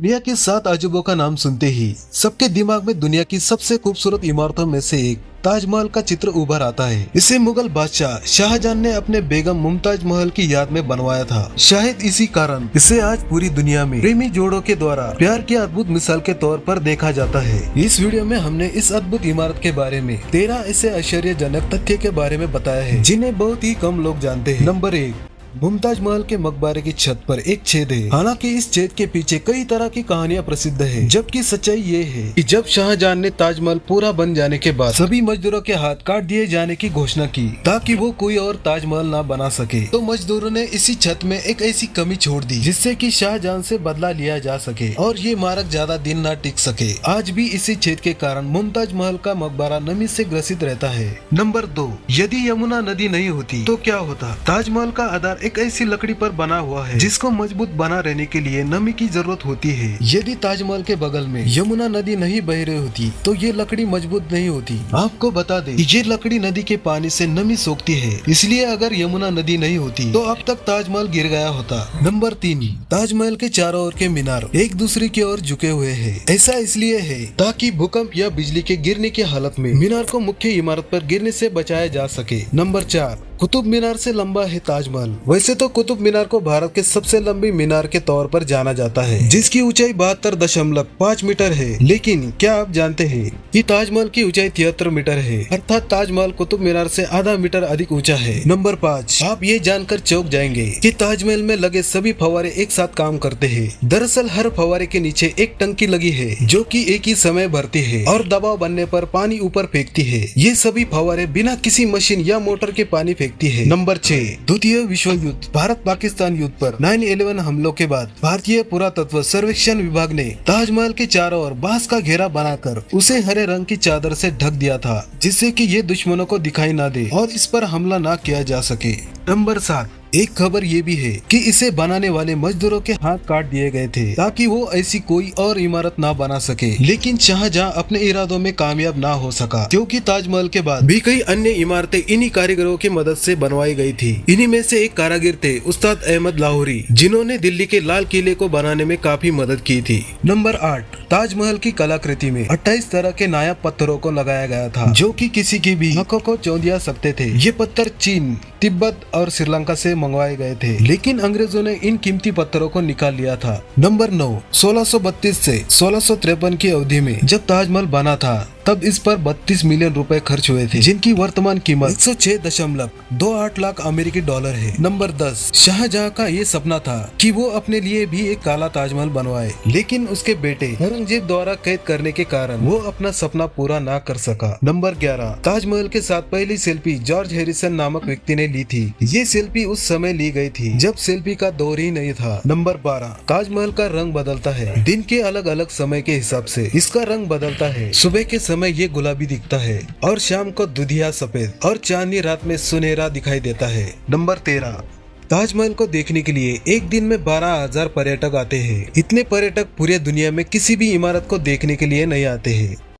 दुनिया के 7 अजूबों का नाम सुनते ही सबके दिमाग में दुनिया की सबसे खूबसूरत इमारतों में से एक ताजमहल का चित्र उभर आता है। इसे मुगल बादशाह शाहजहां ने अपने बेगम मुमताज महल की याद में बनवाया था। शायद इसी कारण इसे आज पूरी दुनिया में प्रेमी जोड़ों के द्वारा प्यार की अद्भुत मिसाल के तौर पर देखा जाता है। इस वीडियो में हमने इस अद्भुत इमारत के बारे में 13 ऐसे आश्चर्यजनक तथ्य के बारे में बताया है जिन्हें बहुत ही कम लोग जानते हैं। नंबर 1, मुमताज महल के मकबरे की छत पर एक छेद है। हालांकि इस छेद के पीछे कई तरह की कहानियां प्रसिद्ध है, जबकि सच्चाई ये है कि जब शाहजहां ने ताजमहल पूरा बन जाने के बाद सभी मजदूरों के हाथ काट दिए जाने की घोषणा की ताकि वो कोई और ताजमहल ना बना सके, तो मजदूरों ने इसी छत में एक ऐसी कमी छोड़ दी जिससे कि शाहजहां से बदला लिया जा सके और ये इमारत ज्यादा दिन न टिक सके। आज भी इसी छेद के कारण मुमताज महल का मकबरा नमी से ग्रसित रहता है। नंबर 2, यदि यमुना नदी नहीं होती तो क्या होता? ताजमहल का आधार एक ऐसी लकड़ी पर बना हुआ है जिसको मजबूत बना रहने के लिए नमी की जरूरत होती है। यदि ताजमहल के बगल में यमुना नदी नहीं बह रही होती तो ये लकड़ी मजबूत नहीं होती। आपको बता दें कि ये लकड़ी नदी के पानी से नमी सोखती है, इसलिए अगर यमुना नदी नहीं होती तो अब तक ताजमहल गिर गया होता। नंबर 3, ताजमहल के चारों ओर के मीनार एक दूसरे की ओर झुके हुए हैं। ऐसा इसलिए है ताकि भूकंप या बिजली के गिरने की हालत में मीनार को मुख्य इमारत पर गिरने से बचाया जा सके। नंबर 4, कुतुब मीनार से लंबा है ताजमहल। वैसे तो कुतुब मीनार को भारत के सबसे लंबी मीनार के तौर पर जाना जाता है, जिसकी ऊंचाई 72.5 मीटर है, लेकिन क्या आप जानते हैं कि ताजमहल की ऊंचाई 73 मीटर है, अर्थात ताजमहल कुतुब मीनार से आधा मीटर अधिक ऊंचा है। नंबर 5, आप ये जानकर चौंक जाएंगे कि ताजमहल में लगे सभी फव्वारे एक साथ काम करते हैं। दरअसल हर फव्वारे के नीचे एक टंकी लगी है जो कि एक ही समय भरती है और दबाव बनने पर पानी ऊपर फेंकती है। ये सभी फव्वारे बिना किसी मशीन या मोटर के पानी फेंकती है। नंबर 6, द्वितीय विश्व युद्ध भारत पाकिस्तान युद्ध पर 9/11 हमलों के बाद भारतीय पुरातत्व सर्वेक्षण विभाग ने ताजमहल के चारों ओर बांस का घेरा बनाकर उसे हरे रंग की चादर से ढक दिया था, जिससे कि ये दुश्मनों को दिखाई ना दे और इस पर हमला ना किया जा सके। नंबर 7, एक खबर ये भी है कि इसे बनाने वाले मजदूरों के हाथ काट दिए गए थे ताकि वो ऐसी कोई और इमारत ना बना सके, लेकिन शाहजहां अपने इरादों में कामयाब ना हो सका, क्योंकि ताजमहल के बाद भी कई अन्य इमारतें इन्हीं कारीगरों की मदद से बनवाई गई थी। इन्हीं में से एक कारीगर थे उस्ताद अहमद लाहौरी, जिन्होंने दिल्ली के लाल किले को बनाने में काफी मदद की थी। नंबर 8, ताजमहल की कलाकृति में 28 तरह के नायाब पत्थरों को लगाया गया था जो कि किसी की भी आंखों को चौंधिया सकते थे। ये पत्थर चीन, तिब्बत और श्रीलंका से मंगवाए गए थे, लेकिन अंग्रेजों ने इन कीमती पत्थरों को निकाल लिया था। नंबर 9, 1632 से 1653 की अवधि में जब ताजमहल बना था तब इस पर 32 मिलियन रुपए खर्च हुए थे, जिनकी वर्तमान कीमत 106.28 लाख अमेरिकी डॉलर है। नंबर 10, शाहजहां का ये सपना था कि वो अपने लिए भी एक काला ताजमहल बनवाए, लेकिन उसके बेटे औरंगजेब द्वारा कैद करने के कारण वो अपना सपना पूरा ना कर सका। नंबर 11, ताजमहल के साथ पहली सेल्फी जॉर्ज हैरिसन नामक व्यक्ति ने ली थी। ये सेल्फी उस समय ली गई थी जब सेल्फी का दौर ही नहीं था। नंबर 12, ताजमहल का रंग बदलता है दिन के अलग अलग समय के हिसाब से। इसका रंग बदलता है, सुबह के समय ये गुलाबी दिखता है और शाम को दुधिया सफेद और चांदनी रात में सुनहरा दिखाई देता है। नंबर 13, ताजमहल को देखने के लिए एक दिन में 12,000 पर्यटक आते हैं। इतने पर्यटक पूरे दुनिया में किसी भी इमारत को देखने के लिए नहीं आते हैं।